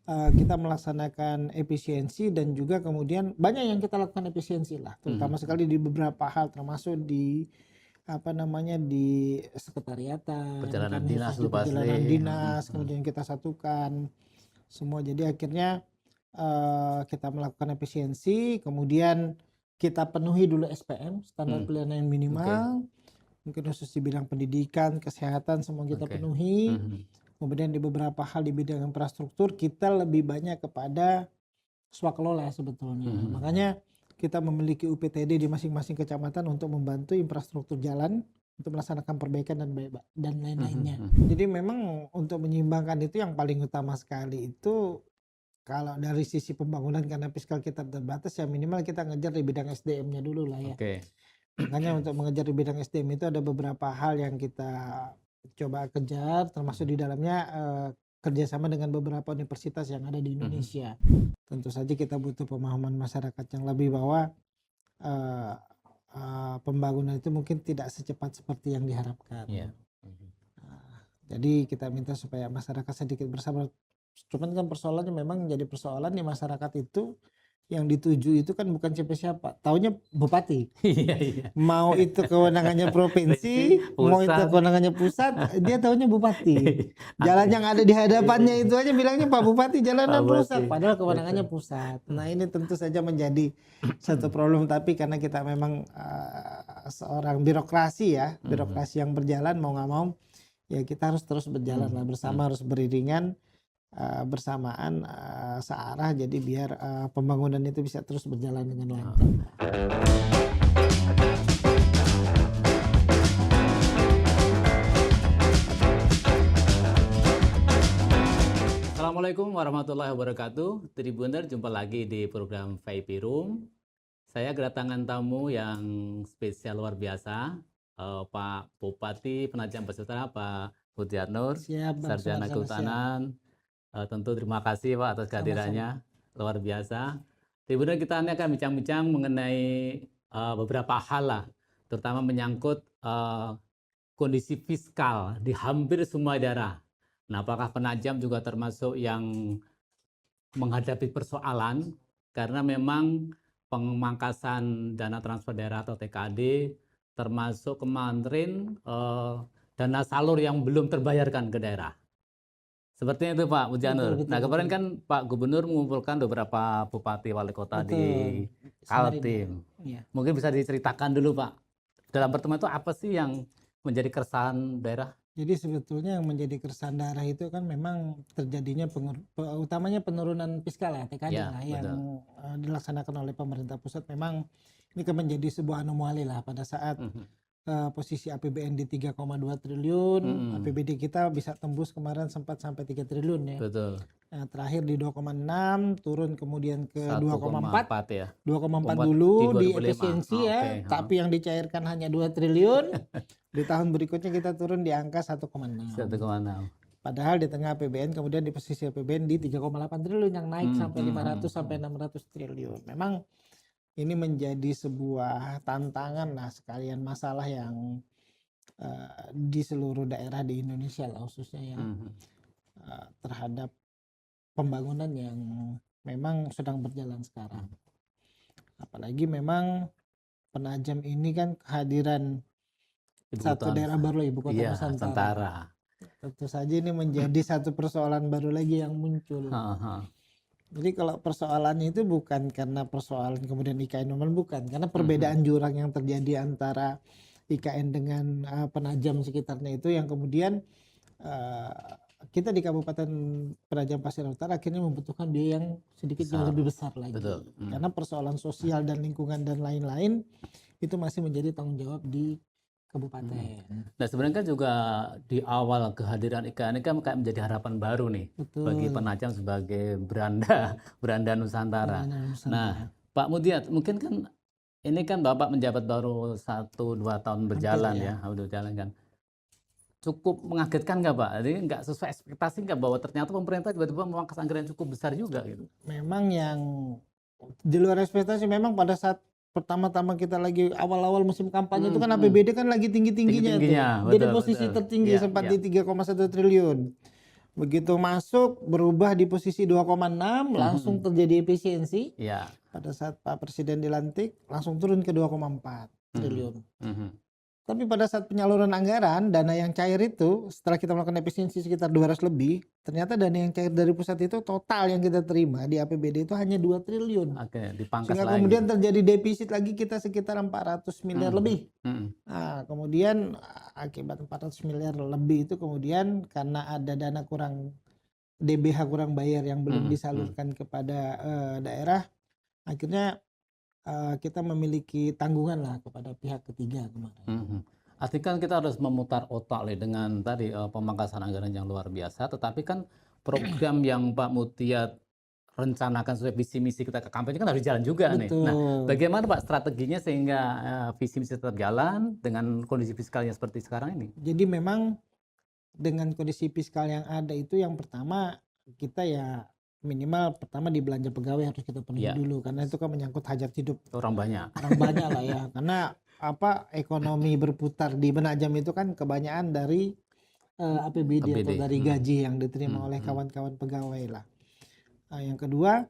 kita melaksanakan efisiensi dan juga kemudian banyak yang kita lakukan efisiensi lah, terutama sekali di beberapa hal termasuk di di sekretariatan, Perjalanan kan dinas khusus di lu perjalanan pasti. dinas, kemudian kita satukan semua. Jadi akhirnya kita melakukan efisiensi, kemudian kita penuhi dulu SPM, standar pelayanan minimal, mungkin khusus di bidang pendidikan, kesehatan semua kita penuhi. Kemudian di beberapa hal di bidang infrastruktur kita lebih banyak kepada swakelola sebetulnya. Makanya kita memiliki UPTD di masing-masing kecamatan untuk membantu infrastruktur jalan untuk melaksanakan perbaikan dan lain-lainnya. Jadi memang untuk menyeimbangkan itu yang paling utama sekali itu kalau dari sisi pembangunan karena fiskal kita terbatas ya minimal kita ngejar di bidang SDM-nya dulu lah ya. Makanya untuk mengejar di bidang SDM itu ada beberapa hal yang kita coba kejar, termasuk di dalamnya kerjasama dengan beberapa universitas yang ada di Indonesia. Tentu saja kita butuh pemahaman masyarakat yang lebih bahwa pembangunan itu mungkin tidak secepat seperti yang diharapkan. Jadi kita minta supaya masyarakat sedikit bersabar. Cuman kan persoalannya memang jadi persoalan di masyarakat itu yang dituju itu kan bukan siapa-siapa, taunya bupati. Mau itu kewenangannya provinsi, mau itu kewenangannya pusat, dia taunya bupati. Jalan yang ada di hadapannya itu aja bilangnya Pak Bupati jalanan rusak, padahal kewenangannya pusat. Nah ini tentu saja menjadi satu problem, tapi karena kita memang seorang birokrasi ya, birokrasi yang berjalan mau nggak mau, ya kita harus terus berjalan lah bersama, harus beriringan. Bersamaan searah, jadi biar pembangunan itu bisa terus berjalan dengan lancar. Assalamualaikum warahmatullahi wabarakatuh. Tribuner, jumpa lagi di program VIP Room. Saya kedatangan tamu yang spesial luar biasa, Pak Bupati Penajam Pasir Utara, Pak Budiarnur, Sarjana Kehutanan. Tentu terima kasih Pak atas kehadirannya, luar biasa. Kemudian kita akan bincang-bincang mengenai beberapa hal lah, terutama menyangkut kondisi fiskal di hampir semua daerah. Nah, apakah Penajam juga termasuk yang menghadapi persoalan karena memang pemangkasan dana transfer daerah atau TKD, termasuk kemarin dana salur yang belum terbayarkan ke daerah. Sepertinya itu Pak Budiarnur. Nah kemarin kan Pak Gubernur mengumpulkan beberapa bupati wali kota di Kaltim. Mungkin bisa diceritakan dulu Pak, dalam pertemuan itu apa sih yang menjadi keresahan daerah? Jadi sebetulnya yang menjadi keresahan daerah itu kan memang terjadinya utamanya penurunan fiskal ya, TKD lah yang dilaksanakan oleh pemerintah pusat. Memang ini kan menjadi sebuah anomali lah pada saat posisi APBN di 3,2 triliun, APBD kita bisa tembus kemarin sempat sampai 3 triliun ya. Betul. Nah, terakhir di 2,6 turun kemudian ke 2,4 ya. 2,4 dulu di efisiensi ya, tapi yang dicairkan hanya 2 triliun. Di tahun berikutnya kita turun di angka 1,6. Padahal di tengah APBN kemudian di posisi APBN di 3,8 triliun yang naik sampai 500 sampai 600 triliun. Memang ini menjadi sebuah tantangan lah, sekalian masalah yang di seluruh daerah di Indonesia lah khususnya ya, terhadap pembangunan yang memang sedang berjalan sekarang. Apalagi memang Penajam ini kan kehadiran satu daerah baru, ibu kota Nusantara. Tentu saja ini menjadi satu persoalan baru lagi yang muncul. Jadi kalau persoalannya itu bukan karena persoalan kemudian IKN normal, bukan, karena perbedaan jurang yang terjadi antara IKN dengan Penajam sekitarnya itu yang kemudian kita di Kabupaten Penajam Pasir Utara akhirnya membutuhkan biaya yang sedikit lebih besar lagi. Karena persoalan sosial dan lingkungan dan lain-lain itu masih menjadi tanggung jawab di kabupaten. Nah sebenarnya kan juga di awal kehadiran IKN ini kan kayak menjadi harapan baru nih. Betul. Bagi Penajam sebagai beranda Nusantara. Nah Pak Mudiat, mungkin kan ini kan Bapak menjabat baru 1-2 tahun berjalan ya, berjalan kan. Cukup mengagetkan nggak Pak? Jadi nggak sesuai ekspektasi nggak bahwa ternyata pemerintah tiba-tiba memangkas anggaran yang cukup besar juga gitu? Memang yang di luar ekspektasi, memang pada saat pertama-tama kita lagi awal-awal musim kampanye itu kan APBD kan lagi tinggi-tingginya tuh. Jadi posisi tertinggi sempat di 3,1 triliun. Begitu masuk berubah di posisi 2,6, langsung terjadi efisiensi. Ya. Pada saat Pak Presiden dilantik langsung turun ke 2,4 triliun. Tapi pada saat penyaluran anggaran, dana yang cair itu setelah kita melakukan efisiensi sekitar 200 lebih, ternyata dana yang cair dari pusat itu total yang kita terima di APBD itu hanya 2 triliun. Oke, dipangkas sehingga lagi. Kemudian terjadi defisit lagi kita sekitar 400 miliar lebih. Nah, kemudian akibat 400 miliar lebih itu kemudian karena ada dana kurang, DBH kurang bayar yang belum disalurkan kepada daerah, akhirnya kita memiliki tanggungan lah kepada pihak ketiga kemarin. Artinya kan kita harus memutar otak dengan tadi pemangkasan anggaran yang luar biasa, tetapi kan program yang Pak Mutia rencanakan sesuai visi misi kita ke kampanye kan harus jalan juga. Betul. Nih. Nah, bagaimana Pak strateginya sehingga visi misi tetap jalan dengan kondisi fiskalnya seperti sekarang ini? Jadi memang dengan kondisi fiskal yang ada itu yang pertama kita ya minimal pertama di belanja pegawai harus kita penuhi dulu karena itu kan menyangkut hajat hidup orang banyak lah ya, karena ekonomi berputar di Penajam itu kan kebanyakan dari APBD atau dari gaji yang diterima oleh kawan-kawan pegawai lah. Yang kedua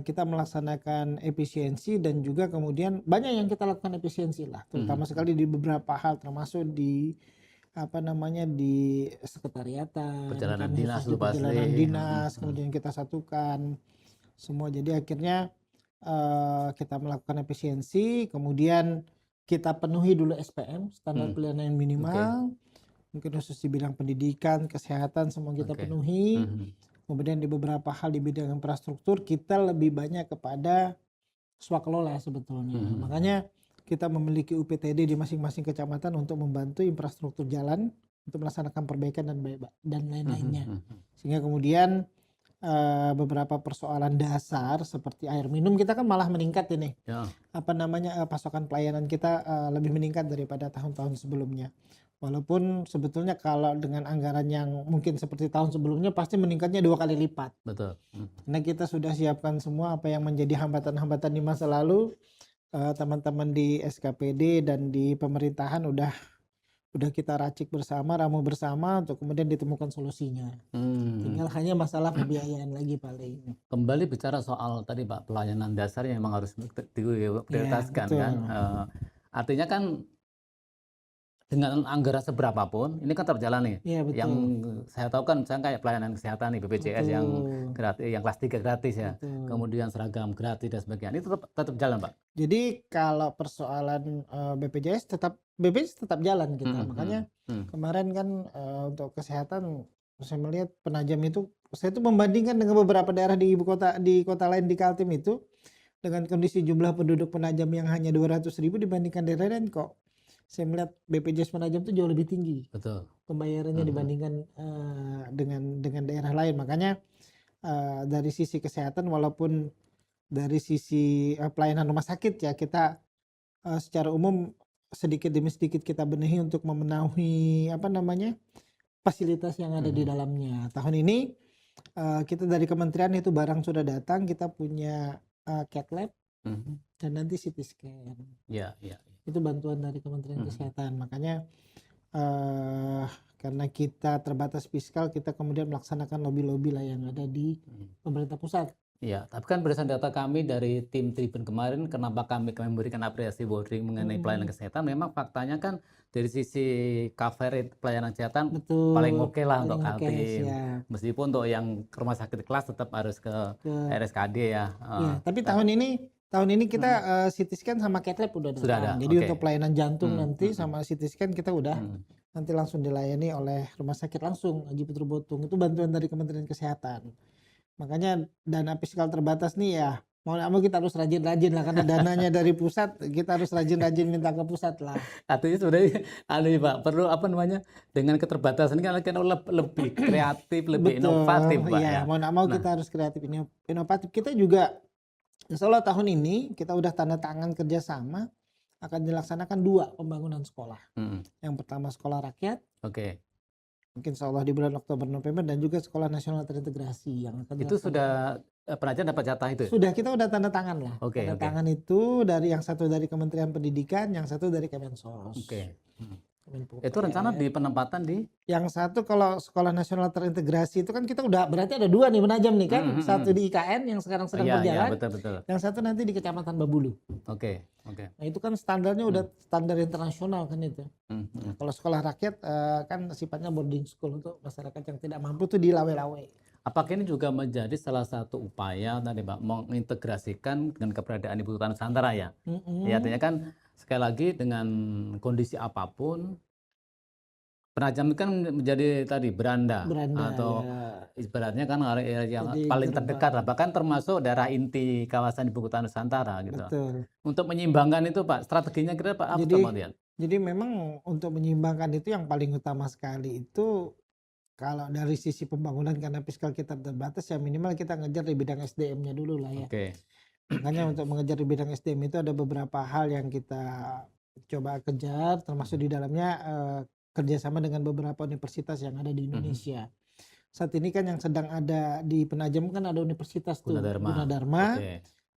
kita melaksanakan efisiensi dan juga kemudian banyak yang kita lakukan efisiensi lah, terutama sekali di beberapa hal termasuk di di sekretariatan, perjalanan dinas, kemudian kita satukan semua. Jadi akhirnya kita melakukan efisiensi, kemudian kita penuhi dulu SPM, standar pelayanan minimal, mungkin khusus di bidang pendidikan, kesehatan semua kita penuhi. Kemudian di beberapa hal di bidang infrastruktur kita lebih banyak kepada swakelola sebetulnya. Makanya kita memiliki UPTD di masing-masing kecamatan untuk membantu infrastruktur jalan untuk melaksanakan perbaikan dan lain-lainnya. Sehingga kemudian beberapa persoalan dasar seperti air minum kita kan malah meningkat ini. Pasokan pelayanan kita lebih meningkat daripada tahun-tahun sebelumnya. Walaupun sebetulnya kalau dengan anggaran yang mungkin seperti tahun sebelumnya pasti meningkatnya 2 kali lipat. Betul. Karena kita sudah siapkan semua apa yang menjadi hambatan-hambatan di masa lalu. Teman-teman di SKPD dan di pemerintahan udah kita racik bersama, ramu bersama untuk kemudian ditemukan solusinya. Tinggal hanya masalah pembiayaan lagi paling. Kembali bicara soal tadi Pak, pelayanan dasar yang memang harus diprioritaskan kan. Artinya kan dengan anggaran seberapapun ini kan terjalan nih. Yang saya tahu kan saya kayak pelayanan kesehatan nih BPJS yang gratis, yang kelas 3 gratis ya. Kemudian seragam gratis dan sebagainya. Ini tetap jalan, Pak. Jadi kalau persoalan BPJS tetap jalan kita. Makanya kemarin kan untuk kesehatan saya melihat Penajam itu saya itu membandingkan dengan beberapa daerah di ibu kota, di kota lain di Kaltim itu dengan kondisi jumlah penduduk Penajam yang hanya 200.000 dibandingkan daerah lain kok. Saya melihat BPJS Penajam itu jauh lebih tinggi. Betul. Pembayarannya dibandingkan dengan daerah lain. Makanya dari sisi kesehatan walaupun dari sisi pelayanan rumah sakit ya kita secara umum sedikit demi sedikit kita benahi untuk memenuhi fasilitas yang ada di dalamnya. Tahun ini kita dari kementerian itu barang sudah datang, kita punya CAT lab dan nanti CT scan. Itu bantuan dari Kementerian Kesehatan. Makanya karena kita terbatas fiskal, kita kemudian melaksanakan lobby-lobby lah yang ada di pemerintah pusat. Iya, tapi kan berdasarkan data kami dari tim Tribun kemarin, kenapa kami memberikan apresiasi voting mengenai pelayanan kesehatan, memang faktanya kan dari sisi cover rate pelayanan kesehatan paling oke lah untuk Kaltim. Meskipun untuk yang rumah sakit kelas tetap harus ke RSKD ya. Tapi tahun ini kita CT scan sama CAT lab udah datang. Jadi untuk pelayanan jantung nanti sama CT scan kita udah nanti langsung dilayani oleh rumah sakit langsung Haji Putu Botung. Itu bantuan dari Kementerian Kesehatan. Makanya dana fiskal terbatas nih ya mau nggak mau kita harus rajin-rajin lah karena dananya dari pusat, kita harus rajin-rajin minta ke pusat lah. Artinya sebenarnya Pak perlu dengan keterbatasan kan lebih kreatif, lebih inovatif Pak ya. Mau nggak mau kita harus kreatif, inovatif. Kita juga insya Allah tahun ini kita udah tanda tangan kerjasama akan dilaksanakan 2 pembangunan sekolah. Yang pertama sekolah rakyat. Mungkin insya Allah di bulan Oktober November dan juga sekolah nasional terintegrasi yang akan itu sudah Penajam dapat jatah itu? Sudah, kita udah tanda tangan lah. Tanda tangan itu dari yang satu dari Kementerian Pendidikan, yang satu dari Kemensos. Kemenpupr. Itu rencana di penempatan di? Yang satu kalau Sekolah Nasional Terintegrasi itu kan kita udah berarti ada 2 nih Penajam nih kan. Satu di IKN yang sekarang sedang berjalan. Betul. Yang satu nanti di Kecamatan Babulu. Oke. Nah itu kan standarnya udah standar internasional kan itu. Nah, kalau sekolah rakyat kan sifatnya boarding school untuk masyarakat yang tidak mampu tuh di Lawe-Lawe. Apakah ini juga menjadi salah satu upaya tadi Pak mengintegrasikan dengan keberadaan Ibu Kota Nusantara ya? Ya artinya kan sekali lagi dengan kondisi apapun Penajam kan menjadi tadi beranda atau ya. ibaratnya kan yang Jadi paling gerbang. terdekat lah, bahkan termasuk daerah inti kawasan Ibu Kota Nusantara gitu. Betul. Untuk menyeimbangkan itu Pak, strateginya kira Pak apa Pak lihat? Jadi memang untuk menyeimbangkan itu yang paling utama sekali itu kalau dari sisi pembangunan karena fiskal kita terbatas ya minimal kita ngejar di bidang SDM-nya dulu lah ya. Oke. Makanya untuk mengejar di bidang SDM itu ada beberapa hal yang kita coba kejar termasuk di dalamnya kerjasama dengan beberapa universitas yang ada di Indonesia. Saat ini kan yang sedang ada di Penajam kan ada universitas tuh Gunadarma.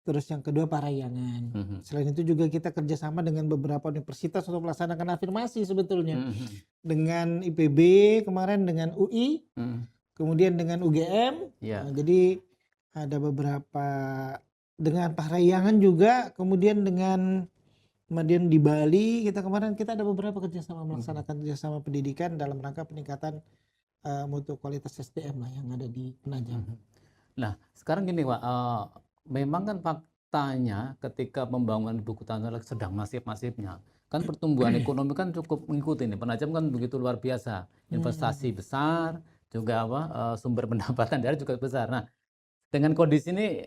Terus yang kedua Parahyangan. Selain itu juga kita kerjasama dengan beberapa universitas untuk melaksanakan afirmasi sebetulnya. Dengan IPB kemarin, dengan UI, kemudian dengan UGM. Nah, jadi ada beberapa dengan Parahyangan juga, kemudian dengan kemudian di Bali kita kemarin kita ada beberapa kerjasama melaksanakan kerjasama pendidikan dalam rangka peningkatan mutu kualitas SDM lah yang ada di Penajam. Nah sekarang gini Pak, memang kan faktanya ketika pembangunan Ibu Kota Nusantara sedang masif-masifnya, kan pertumbuhan ekonomi kan cukup mengikuti nih. Penajam kan begitu luar biasa, investasi besar, juga sumber pendapatan daerah juga besar. Nah dengan kondisi ini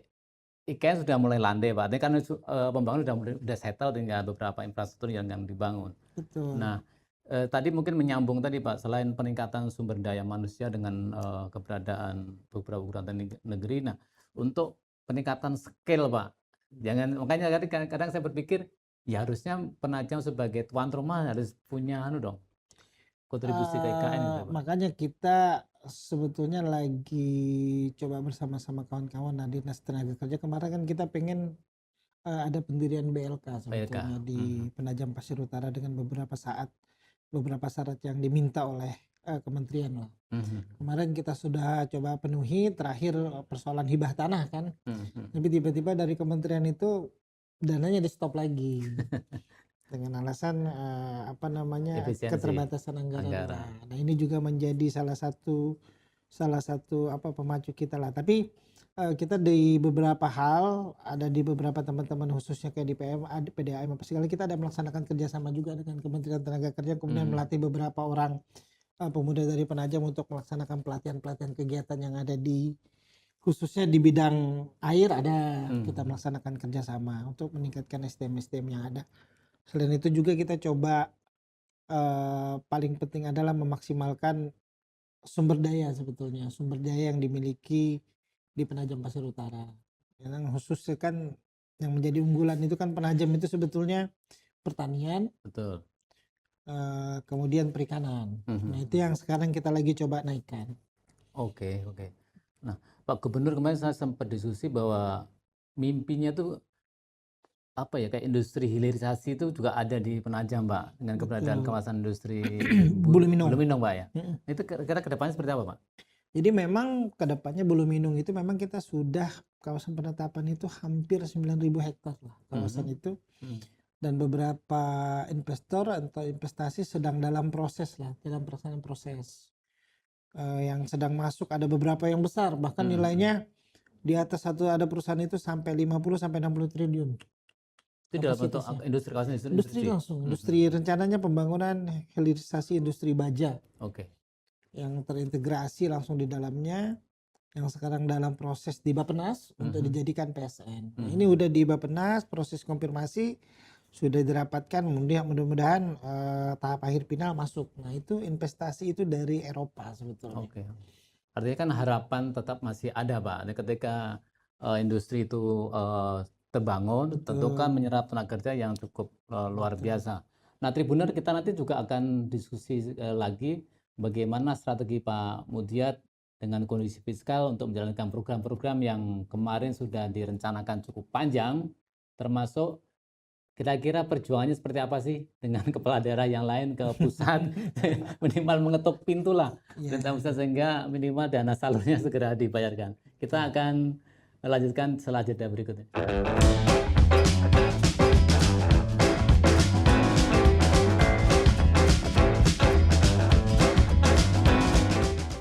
IKN sudah mulai landai Pak, ini kan pembangunan sudah settle tinggal beberapa infrastruktur yang dibangun. Betul. Nah tadi mungkin menyambung tadi Pak, selain peningkatan sumber daya manusia dengan keberadaan beberapa perguruan negeri, nah untuk peningkatan skill Pak, makanya kadang saya berpikir ya harusnya Penajam sebagai tuan rumah harus punya dong kontribusi ke IKN gitu, Pak. Makanya kita sebetulnya lagi coba bersama-sama kawan-kawan dari Dinas Tenaga Kerja kemarin kan kita pengen ada pendirian BLK sebetulnya di Penajam Pasir Utara dengan beberapa syarat yang diminta oleh kementerian lah. Kemarin kita sudah coba penuhi, terakhir persoalan hibah tanah kan. Tapi tiba-tiba dari kementerian itu dananya di stop lagi. Dengan alasan keterbatasan anggaran. Nah ini juga menjadi salah satu pemacu kita lah. Tapi kita di beberapa hal ada di beberapa teman-teman khususnya kayak di PDAM apa segala kita ada melaksanakan kerjasama juga dengan Kementerian Tenaga Kerja kemudian melatih beberapa orang pemuda dari Penajam untuk melaksanakan pelatihan kegiatan yang ada di khususnya di bidang air ada kita melaksanakan kerjasama untuk meningkatkan SDM yang ada. Selain itu juga kita coba paling penting adalah memaksimalkan sumber daya sebetulnya, sumber daya yang dimiliki di Penajam Pasir Utara. Yang khususnya kan yang menjadi unggulan itu kan Penajam itu sebetulnya pertanian, betul. Kemudian perikanan. Nah itu yang sekarang kita lagi coba naikkan. Oke. Nah Pak Gubernur kemarin saya sempat diskusi bahwa mimpinya tuh kayak industri hilirisasi itu juga ada di Penajam Pak dengan keberadaan kawasan industri Buluminung Pak ya. Itu kira-kira kedepannya seperti apa Pak? Jadi memang kedepannya Buluminung itu memang kita sudah kawasan penetapan itu hampir 9.000 hektar lah kawasan itu dan beberapa investor atau investasi sedang dalam proses yang sedang masuk ada beberapa yang besar bahkan nilainya di atas ada perusahaan itu sampai 50 sampai 60 triliun. Itu dalam bentuk industri kawasan industri rencananya pembangunan hilirisasi industri baja. Oke. Yang terintegrasi langsung di dalamnya yang sekarang dalam proses di Bappenas untuk dijadikan PSN. Nah, ini udah di Bappenas proses konfirmasi sudah dirapatkan mudah-mudahan tahap akhir final masuk. Nah, itu investasi itu dari Eropa sebetulnya. Oke. Artinya kan harapan tetap masih ada Pak. Ketika industri itu terbangun, tentu kan menyerap tenaga kerja yang cukup luar biasa. Nah, Tribuner kita nanti juga akan diskusi lagi bagaimana strategi Pak Mudiat dengan kondisi fiskal untuk menjalankan program-program yang kemarin sudah direncanakan cukup panjang, termasuk Kira-kira perjuangannya seperti apa sih dengan kepala daerah yang lain ke pusat? Minimal mengetuk pintu lah pemerintah pusat sehingga minimal dana salurnya segera dibayarkan. Kita akan melanjutkan setelah jeda berikutnya.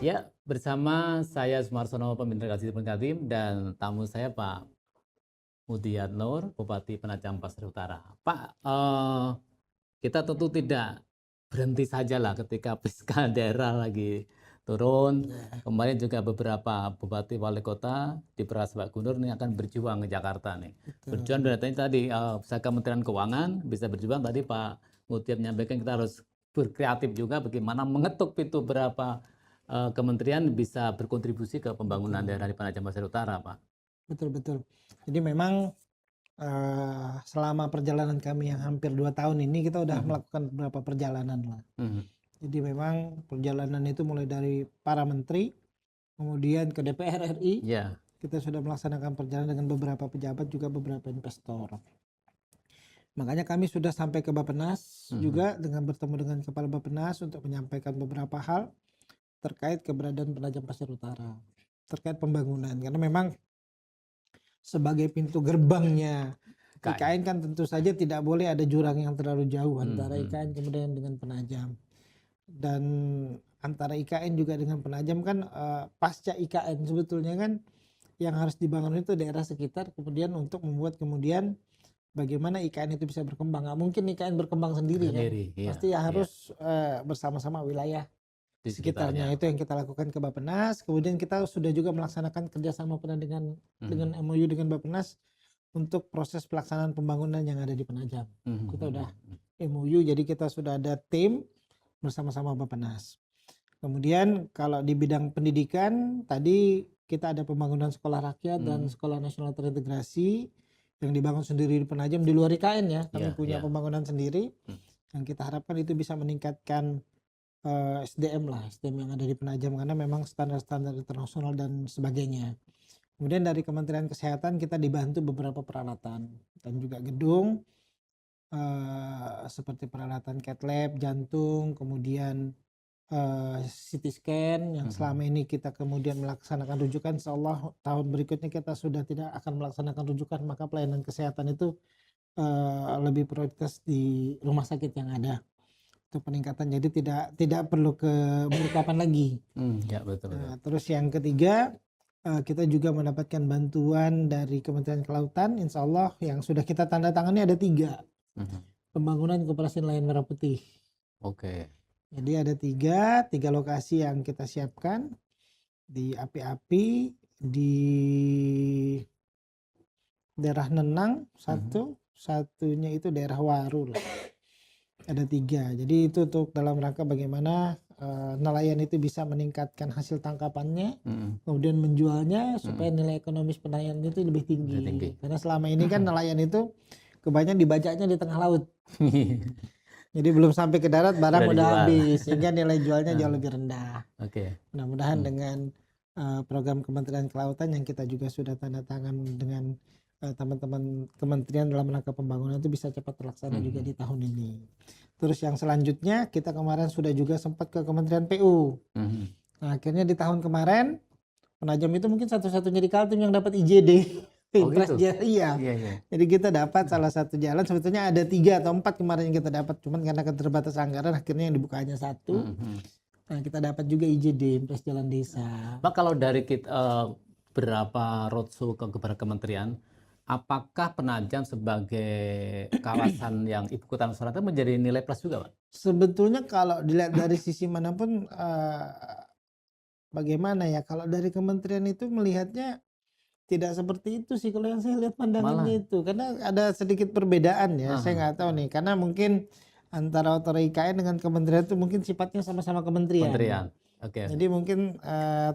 Ya, bersama saya Sumarsono, pemimpin Kasih Penkatim, dan tamu saya Pak Mudiyat Nur, Bupati Penajam Pasir Utara. Pak, kita tentu tidak berhenti saja lah ketika fiskal daerah lagi turun. Kemarin juga beberapa bupati wali kota di peras Pak Gubernur ini akan berjuang ke Jakarta nih. Berjuang berarti tadi bisa Kementerian Keuangan bisa berjuang. Tadi Pak Mudiyat menyampaikan kita harus berkreatif juga bagaimana mengetuk pintu berapa kementerian bisa berkontribusi ke pembangunan daerah di Penajam Pasir Utara, Pak. Betul. Jadi memang selama perjalanan kami yang hampir 2 tahun ini kita udah melakukan beberapa perjalanan lah. Jadi memang perjalanan itu mulai dari para menteri, kemudian ke DPR RI. Kita sudah melaksanakan perjalanan dengan beberapa pejabat juga beberapa investor. Makanya kami sudah sampai ke Bappenas juga dengan bertemu dengan Kepala Bappenas untuk menyampaikan beberapa hal terkait keberadaan Penajam Pasir Utara, terkait pembangunan. Karena memang sebagai pintu gerbangnya IKN kan tentu saja tidak boleh ada jurang yang terlalu jauh antara IKN kemudian dengan Penajam. Dan antara IKN juga dengan Penajam kan pasca IKN sebetulnya kan yang harus dibangun itu daerah sekitar kemudian untuk membuat kemudian bagaimana IKN itu bisa berkembang. Nggak mungkin IKN berkembang sendiri kan? Pasti harus bersama-sama wilayah di sekitarnya. Itu yang kita lakukan ke Bappenas. Kemudian kita sudah juga melaksanakan kerjasama dengan MOU dengan Bappenas untuk proses pelaksanaan pembangunan yang ada di Penajam. Kita udah MOU, jadi kita sudah ada tim bersama-sama Bappenas. Kemudian kalau di bidang pendidikan tadi kita ada pembangunan sekolah rakyat dan sekolah nasional terintegrasi yang dibangun sendiri di Penajam di luar IKN ya. Kami punya pembangunan sendiri yang kita harapkan itu bisa meningkatkan SDM yang ada di Penajam karena memang standar-standar internasional dan sebagainya. Kemudian dari Kementerian Kesehatan kita dibantu beberapa peralatan dan juga gedung seperti peralatan cath lab, jantung, kemudian CT scan yang selama ini kita kemudian melaksanakan rujukan. Insyaallah tahun berikutnya kita sudah tidak akan melaksanakan rujukan, maka pelayanan kesehatan itu lebih prioritas di rumah sakit yang ada. Itu peningkatan, jadi tidak perlu ke Balikpapan lagi. Betul. Nah, terus yang ketiga kita juga mendapatkan bantuan dari Kementerian Kelautan, insya Allah yang sudah kita tanda tangani ada 3 pembangunan koperasi nelayan merah putih. Jadi ada 3 lokasi yang kita siapkan di Api-Api, di daerah Nenang satunya itu daerah Waru lah. Ada 3, jadi itu untuk dalam rangka bagaimana nelayan itu bisa meningkatkan hasil tangkapannya, kemudian menjualnya supaya nilai ekonomis penelayan itu lebih tinggi. Karena selama ini kan nelayan itu kebanyakan dibajaknya di tengah laut. Jadi belum sampai ke darat barang udah habis, sehingga nilai jualnya jauh lebih rendah. Mudah-mudahan dengan program Kementerian Kelautan yang kita juga sudah tanda tangan dengan teman-teman kementerian dalam rangka pembangunan itu bisa cepat terlaksana juga di tahun ini. Terus yang selanjutnya kita kemarin sudah juga sempat ke Kementerian PU. Nah, akhirnya di tahun kemarin Penajam itu mungkin satu-satunya di Kaltim yang dapat IJD. Gitu? Iya. Jadi kita dapat salah satu jalan, sebetulnya ada 3 atau 4 kemarin yang kita dapat, cuman karena keterbatasan anggaran akhirnya yang dibuka hanya 1. Nah, kita dapat juga IJD, Impres Jalan Desa. Pak, kalau dari kita berapa roadshow ke beberapa kementerian, apakah Penajam sebagai kawasan yang ibu kota Nusantara menjadi nilai plus juga, Pak? Sebetulnya kalau dilihat dari sisi manapun bagaimana ya, kalau dari kementerian itu melihatnya tidak seperti itu sih kalau yang saya lihat pandangannya itu, karena ada sedikit perbedaan ya. Saya nggak tahu nih, karena mungkin antara otoritas IKN dengan kementerian itu mungkin sifatnya sama-sama kementerian. Jadi mungkin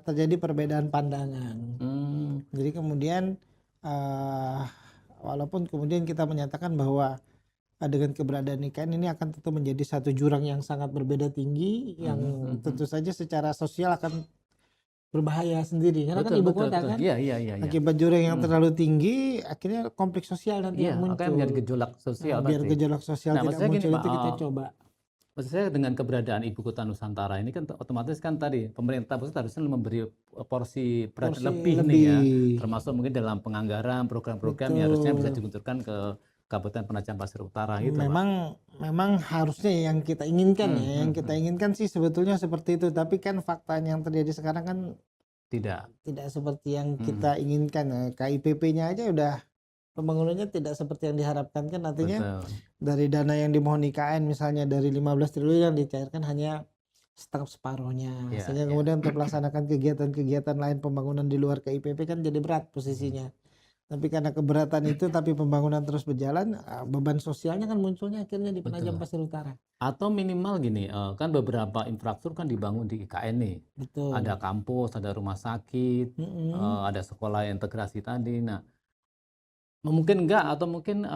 terjadi perbedaan pandangan. Jadi kemudian walaupun kemudian kita menyatakan bahwa dengan keberadaan IKN ini akan tentu menjadi satu jurang yang sangat berbeda tinggi, yang tentu saja secara sosial akan berbahaya sendiri karena kan Betul, ibu betul, kota betul. kan. Iya, iya, iya, iya. Akibat jurang yang terlalu tinggi, akhirnya konflik sosial nanti Iya, yang akan muncul. menjadi gejolak sosial Biar pasti. gejolak sosial Nah, tidak maksud saya gini, muncul Pak, itu kita coba. maksud saya dengan keberadaan ibu kota Nusantara ini kan otomatis kan tadi pemerintah pusat harusnya memberi porsi perhatian Porsi lebih nih ya, termasuk mungkin dalam penganggaran program-program yang harusnya bisa Betul. digunturkan ke Kabupaten Penajam Pasir Utara gitu, Pak. Memang harusnya yang kita inginkan ya, yang kita inginkan sih sebetulnya seperti itu. Tapi kan faktanya yang terjadi sekarang kan Tidak. tidak seperti yang kita inginkan. KIPP-nya aja udah pembangunannya tidak seperti yang diharapkan kan, artinya Betul. dari dana yang dimohon IKN misalnya dari 15 triliun yang dicairkan hanya separuhnya. Ya, Sehingga ya. kemudian untuk melaksanakan kegiatan-kegiatan lain pembangunan di luar KIPP kan jadi berat posisinya. Tapi karena keberatan itu tapi pembangunan terus berjalan, beban sosialnya kan munculnya akhirnya di Penajam Pasir Utara. Atau minimal gini, kan beberapa infrastruktur kan dibangun di IKN nih. Betul. Ada kampus, ada rumah sakit, ada sekolah integrasi tadi. Nah, mungkin enggak atau mungkin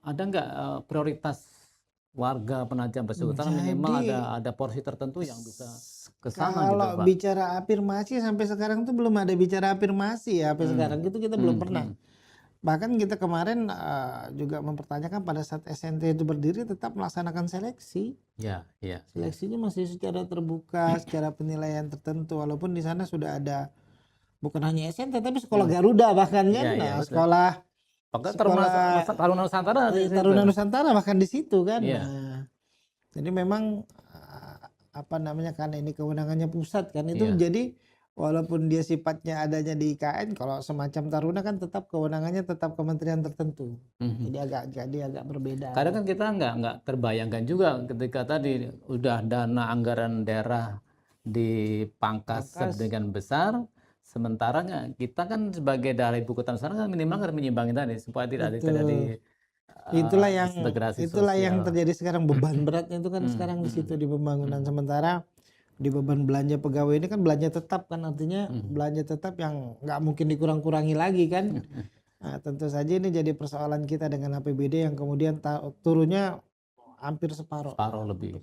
ada enggak prioritas warga Penajam Pasir Utara minimal ada porsi tertentu yang bisa ke sana gitu, kalau Pak. bicara afirmasi sampai sekarang tuh belum ada bicara afirmasi ya, sampai sekarang itu kita belum pernah. Bahkan kita kemarin juga mempertanyakan pada saat SNT itu berdiri tetap melaksanakan seleksi. Ya, ya. Seleksinya masih secara terbuka, secara penilaian tertentu, walaupun di sana sudah ada bukan hanya SNT tapi sekolah Garuda bahkan kan, sekolah Taruna Nusantara Taruna Nusantara bahkan di situ kan. Iya. Nah, jadi memang apa namanya, karena ini kewenangannya pusat kan itu, jadi walaupun dia sifatnya adanya di IKN, kalau semacam Taruna kan tetap kewenangannya tetap kementerian tertentu. Jadi agak berbeda. Kadang kan kita nggak terbayangkan juga ketika tadi udah dana anggaran daerah dipangkas sedemikian besar, sementara kita kan sebagai daerah ibu kota Nusantara kan minimal harus menyimbangi tadi supaya tidak terjadi itulah yang sosial. terjadi sekarang, beban beratnya itu kan sekarang di situ di pembangunan. Sementara di beban belanja pegawai ini kan belanja tetap kan, artinya belanja tetap yang nggak mungkin dikurang-kurangi lagi kan. Nah, tentu saja ini jadi persoalan kita dengan APBD yang kemudian turunnya hampir separuh lebih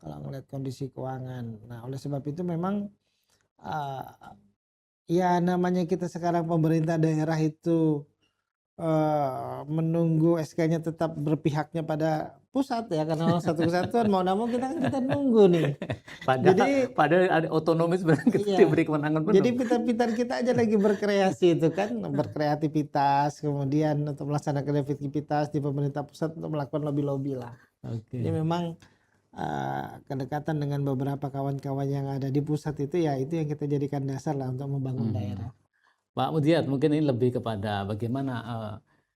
kalau melihat kondisi keuangan. Nah, oleh sebab itu memang ya namanya kita sekarang pemerintah daerah itu menunggu SK-nya tetap berpihaknya pada pusat ya, karena satu kesatuan mau nggak mau kita nunggu nih. Padahal ada otonomi sebenarnya kita diberi kewenangan penuh. Jadi pintar-pintar kita aja lagi berkreasi itu kan, berkreativitas, kemudian untuk melaksanakan efektivitas di pemerintah pusat untuk melakukan lobby-lobby lah. Jadi memang kedekatan dengan beberapa kawan-kawan yang ada di pusat itu ya itu yang kita jadikan dasar lah untuk membangun daerah. Pak Mudiat, mungkin ini lebih kepada bagaimana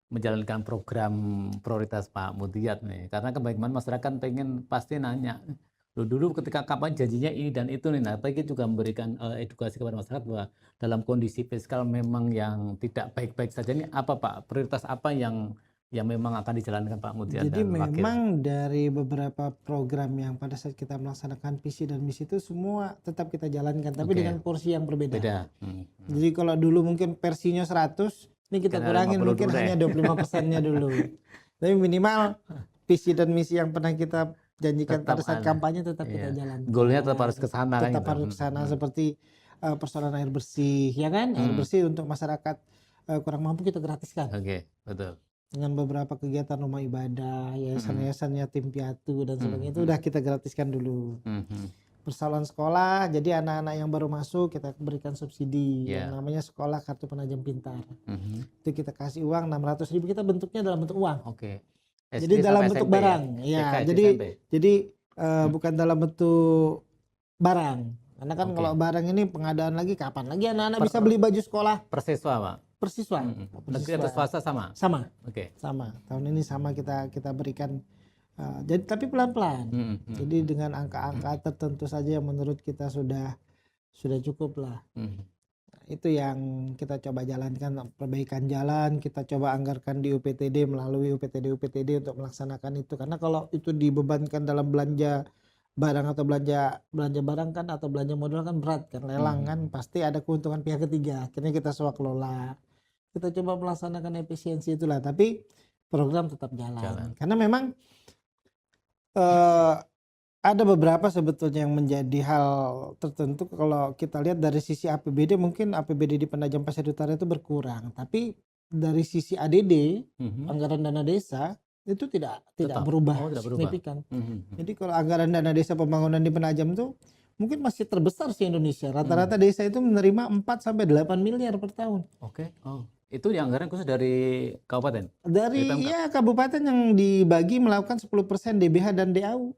menjalankan program prioritas Pak Mudiat nih, karena kebanyakan masyarakat pengen pasti nanya dulu ketika kapan janjinya ini dan itu nih. Nah, kita juga memberikan edukasi kepada masyarakat bahwa dalam kondisi fiskal memang yang tidak baik-baik saja, ini apa Pak, prioritas apa yang memang akan dijalankan Pak Mudiat? Jadi memang dari beberapa program yang pada saat kita melaksanakan visi dan misi itu semua tetap kita jalankan, tapi dengan porsi yang berbeda. Jadi kalau dulu mungkin versinya 100, ini kita kurangin mungkin hanya 25%-nya dulu. Tapi minimal visi dan misi yang pernah kita janjikan pada saat kampanye tetap kita jalankan. Goalnya tetap harus ke sana. Tetap harus ke sana, seperti persoalan air bersih, ya kan? Air bersih untuk masyarakat kurang mampu kita gratiskan. Betul. Dengan beberapa kegiatan rumah ibadah, yayasan-yayasannya tim piatu dan sebagainya itu udah kita gratiskan dulu. Persoalan sekolah, jadi anak-anak yang baru masuk kita berikan subsidi yang namanya sekolah kartu penajam pintar. Itu kita kasih uang 600.000, kita bentuknya dalam bentuk uang. Jadi dalam bentuk barang, ya. Jadi bukan dalam bentuk barang. Karena kan kalau barang ini pengadaan lagi kapan lagi anak-anak bisa beli baju sekolah? Persiswa, Pak. Persiswa. Negeri atau swasta sama? Sama. Sama. Tahun ini sama kita berikan. Jadi tapi pelan-pelan. Jadi dengan angka-angka tertentu saja yang menurut kita sudah cukup lah. Itu yang kita coba jalankan, perbaikan jalan kita coba anggarkan di UPTD melalui UPTD untuk melaksanakan itu, karena kalau itu dibebankan dalam belanja barang atau belanja barang kan atau belanja modal kan berat kan, lelang kan pasti ada keuntungan pihak ketiga, akhirnya kita swakelola, kita coba melaksanakan efisiensi itulah, tapi program tetap jalan. Karena memang Ada beberapa sebetulnya yang menjadi hal tertentu kalau kita lihat dari sisi APBD, mungkin APBD di Penajam Pasir Utara itu berkurang, tapi dari sisi ADD, anggaran dana desa itu tidak berubah signifikan. Jadi kalau anggaran dana desa pembangunan di Penajam itu mungkin masih terbesar di Indonesia. Rata-rata desa itu menerima 4 sampai 8 miliar per tahun. Oke. Oh, itu yang anggaran khusus dari kabupaten? Dari ya kabupaten yang dibagi melakukan 10% DBH dan DAU.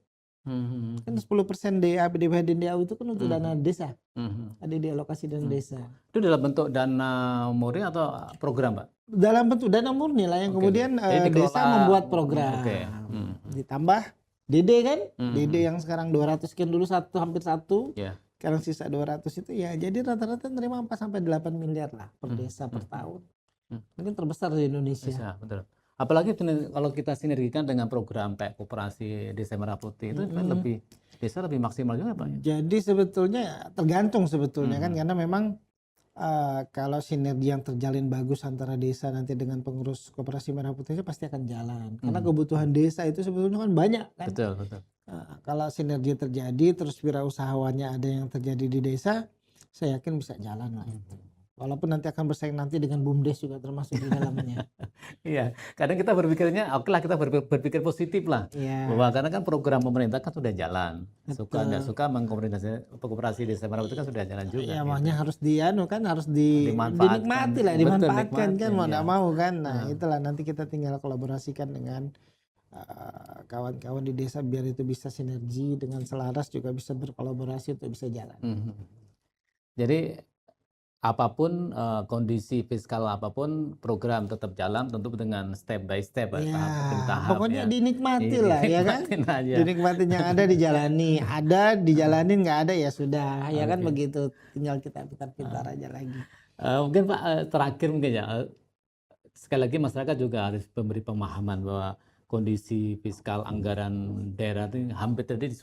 Kan 10% DBH dan DAU itu kan untuk dana desa. Ada di alokasi dana desa. Itu dalam bentuk dana murni atau program, Pak? Dalam bentuk dana murni lah yang kemudian desa membuat program. Ditambah DD kan? DD yang sekarang 200 sekian dulu hampir 1. Sekarang sisa 200 itu ya jadi rata-rata nerima 4 sampai 8 miliar lah per desa per tahun. Mungkin terbesar di Indonesia. Bisa, betul. Apalagi kalau kita sinergikan dengan program kayak Koperasi Desa Merah Putih itu kan desa lebih maksimal juga, Pak. Jadi sebetulnya tergantung sebetulnya kan, karena memang kalau sinergi yang terjalin bagus antara desa nanti dengan pengurus Koperasi Merah Putih pasti akan jalan. Karena kebutuhan desa itu sebetulnya kan banyak kan. Betul. Kalau sinergi terjadi terus wirausahawannya ada yang terjadi di desa, saya yakin bisa jalan lah itu. Walaupun nanti akan bersaing nanti dengan BUMDes juga termasuk di dalamnya. Iya, kadang kita berpikirnya, oke lah kita berpikir positif lah. Bahwa karena kan program pemerintah kan sudah jalan. Suka nggak suka Koperasi Desa Merah Putih kan sudah jalan juga. Iya, makanya harus dinikmati lah, dimanfaatkan kan, mau nggak mau kan. Nah itulah nanti kita tinggal kolaborasikan dengan kawan-kawan di desa biar itu bisa sinergi dengan selaras juga bisa berkolaborasi untuk bisa jalan. Jadi apapun kondisi fiskal apapun program tetap jalan tentu dengan step by step tahap pokoknya dinikmati lah ya kan dinikmatin yang ada dijalanin nggak ada ya sudah ya kan begitu, tinggal kita pintar-pintar aja lagi. Mungkin Pak terakhir mungkin ya sekali lagi masyarakat juga harus memberi pemahaman bahwa kondisi fiskal anggaran daerah itu hampir terjadi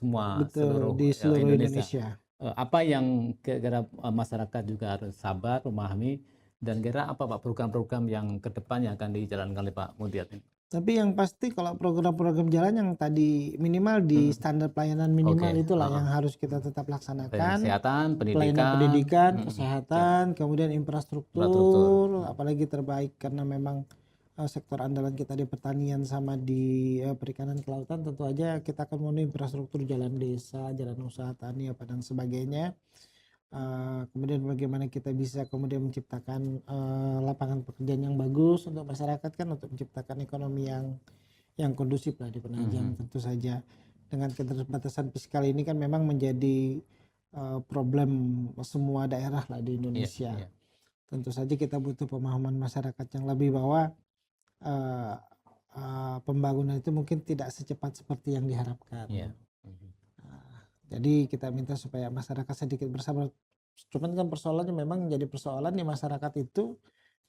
di seluruh Indonesia. Apa yang kira-kira masyarakat juga harus sabar, memahami, dan kira apa Pak program-program yang ke depan yang akan dijalankan oleh Pak Mudiat ini? Tapi yang pasti kalau program-program jalan yang tadi minimal di standar pelayanan minimal itulah yang harus kita tetap laksanakan. Kesehatan, pendidikan, kesehatan, kemudian infrastruktur, apalagi terbaik karena memang sektor andalan kita di pertanian sama di perikanan kelautan, tentu aja kita akan memenuhi infrastruktur jalan desa, jalan usaha tani apa dan sebagainya. Kemudian bagaimana kita bisa kemudian menciptakan lapangan pekerjaan yang bagus untuk masyarakat kan, untuk menciptakan ekonomi yang kondusif lah di Penajam. Tentu saja dengan keterbatasan fiskal ini kan memang menjadi problem semua daerah lah di Indonesia. Tentu saja kita butuh pemahaman masyarakat yang lebih bahwa pembangunan itu mungkin tidak secepat seperti yang diharapkan. Jadi kita minta supaya masyarakat sedikit bersabar. Cuman kan persoalannya memang jadi persoalan di masyarakat itu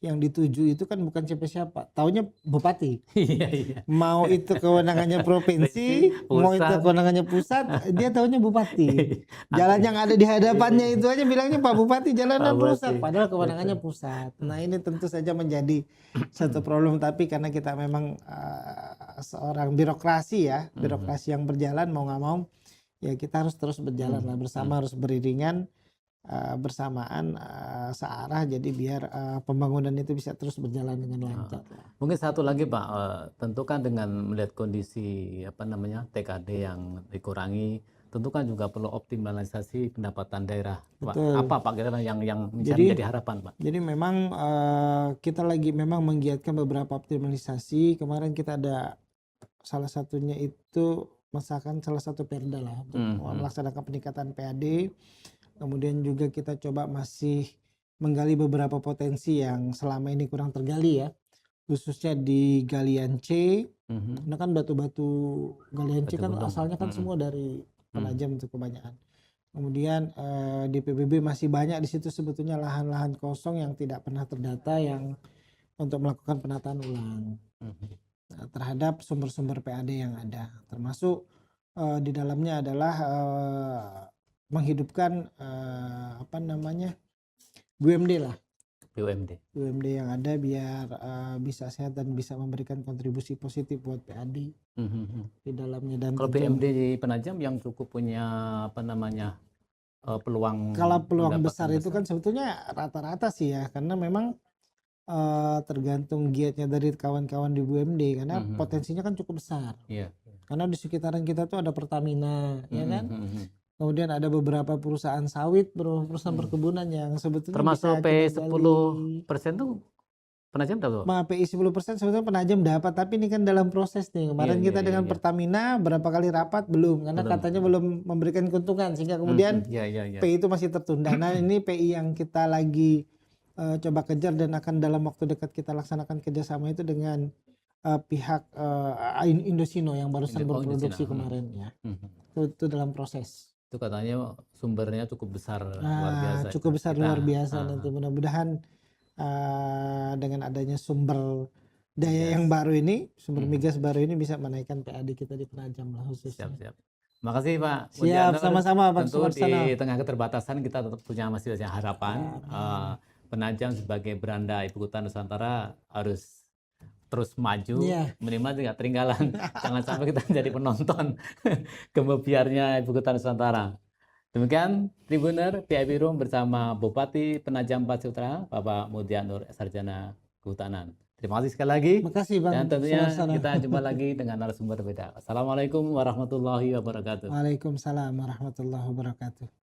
yang dituju itu kan bukan siapa-siapa, taunya bupati. Mau itu kewenangannya provinsi, mau itu kewenangannya pusat, dia taunya bupati. Jalan yang ada di hadapannya itu aja bilangnya Pak Bupati jalanan rusak, padahal kewenangannya pusat. Nah ini tentu saja menjadi satu problem, tapi karena kita memang seorang birokrasi ya, birokrasi yang berjalan mau nggak mau, ya kita harus terus berjalan lah bersama, harus beriringan. Bersamaan searah, jadi biar pembangunan itu bisa terus berjalan dengan lancar. Mungkin satu lagi Pak, tentu kan dengan melihat kondisi TKD yang dikurangi, tentu kan juga perlu optimalisasi pendapatan daerah. Pak, apa Pak kira-kira yang menjadi harapan Pak? Jadi memang kita lagi memang menggiatkan beberapa optimalisasi. Kemarin kita ada salah satunya itu misalkan salah satu perda lah untuk melaksanakan peningkatan PAD. Kemudian juga kita coba masih menggali beberapa potensi yang selama ini kurang tergali ya, khususnya di galian C. Karena kan batu-batu galian C kan asalnya kan semua dari Penajam itu kebanyakan. Kemudian di PBB masih banyak di situ sebetulnya lahan-lahan kosong yang tidak pernah terdata yang untuk melakukan penataan ulang terhadap sumber-sumber PAD yang ada, termasuk di dalamnya adalah menghidupkan BUMD lah, BUMD yang ada biar bisa sehat dan bisa memberikan kontribusi positif buat PAD di dalamnya. Dan kalau BUMD di Penajam yang cukup punya apa namanya peluang, kalau peluang besar itu kan sebetulnya rata-rata sih ya, karena memang tergantung giatnya dari kawan-kawan di BUMD, karena potensinya kan cukup besar. Karena di sekitaran kita tuh ada Pertamina, ya kan? Kemudian ada beberapa perusahaan sawit, perusahaan perkebunan yang sebetulnya termasuk bisa P10% tuh Penajam dapat. PI 10% sebetulnya Penajam dapat, tapi ini kan dalam proses nih. Kemarin kita dengan Pertamina berapa kali rapat belum, karena katanya belum memberikan keuntungan sehingga kemudian PI itu masih tertunda. Nah, ini PI yang kita lagi coba kejar dan akan dalam waktu dekat kita laksanakan kerjasama itu dengan pihak Indosino yang barusan berproduksi kemarin ya. Itu dalam proses. Itu katanya sumbernya cukup besar, luar biasa. Cukup besar luar biasa. Nanti mudah-mudahan dengan adanya sumber daya yang baru ini, sumber migas baru ini bisa menaikkan PAD kita di Penajam lah khususnya. Siap. Makasih Pak. Siap, sama-sama Pak. Tentu di tengah keterbatasan kita tetap punya masih banyak harapan. Penajam sebagai beranda Ibu Kota Nusantara harus terus maju, minimal tidak ketinggalan. Jangan sampai kita menjadi penonton kemebiarnya Ibu Kota Nusantara. Demikian Tribuner PIP Room bersama Bupati Penajam Pasir Utara, Bapak Mudianur Sarjana Kehutanan. Terima kasih sekali lagi. Makasih Bang. Dan tentunya kita jumpa lagi dengan narasumber berbeda. Assalamualaikum warahmatullahi wabarakatuh. Waalaikumsalam warahmatullahi wabarakatuh.